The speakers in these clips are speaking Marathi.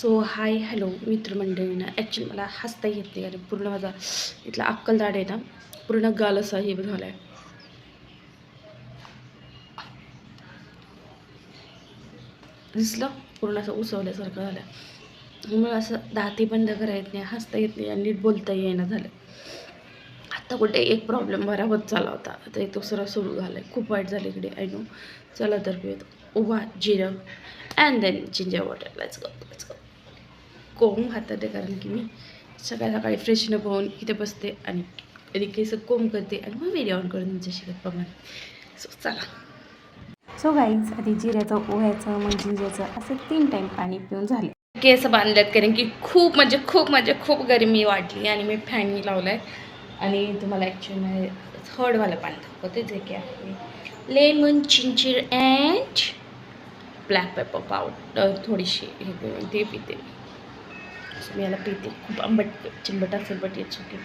सो हाय हॅलो मित्रमंडळींना. ॲक्च्युली मला हसता येत नाही आणि पूर्ण माझा इथला अक्कलदाढ आहे ना, पूर्ण गाल असा हे झाला आहे. दिसलं पूर्ण असं उसवल्यासारखं झालं. मग असं दाती बंद करा येत नाही, हसता येत नाही आणि नीट बोलता येईना झालं. आत्ता कुठे एक प्रॉब्लेम बराबर चालला होता, आता एक दुसरा सुरू झाला आहे. खूप वाईट झालं इकडे. I know. चला तर पिऊयात उभा जिरं and then ginger water. Let's go let's go. कोंब हातात आहे कारण की मी सकाळी सकाळी फ्रेशनअप होऊन इथे बसते आणि कधी केस कोंब करते आणि मग व्हिडिओ ऑन करून तुमच्याशी गप्पा मारते. सो चला. सो गाईज आधी जिऱ्याचं, ओव्याचं, मग जिंजरचं असं 3 टाईम पाणी पिऊन झाले. केस बांधल्यात कारण की खूप गरमी वाटली आणि मी फॅनही लावला आहे. आणि तुम्हाला ॲक्च्युली थर्डवालं पाणी दाखवते जे की आहे lemon ginger and black pepper powder थोडीशी हे करून ते पिते. मी याला पिते. खूप आंबट चिंबट असेल बट इट्स ओके.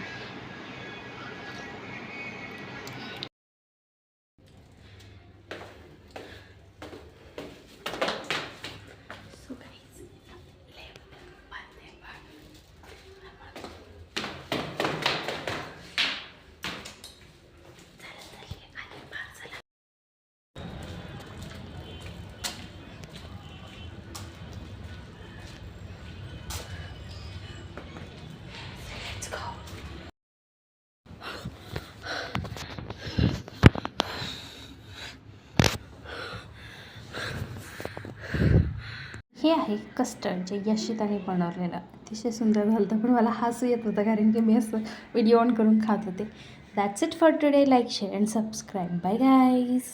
हे आहे कस्टर्ड जे यशिताने बनवलेलं. अतिशय सुंदर झालं होतं, पण मला हसू येत होतं कारण की मी असं व्हिडिओ ऑन करून खात होते. That's it for today. Like share and subscribe. Bye guys.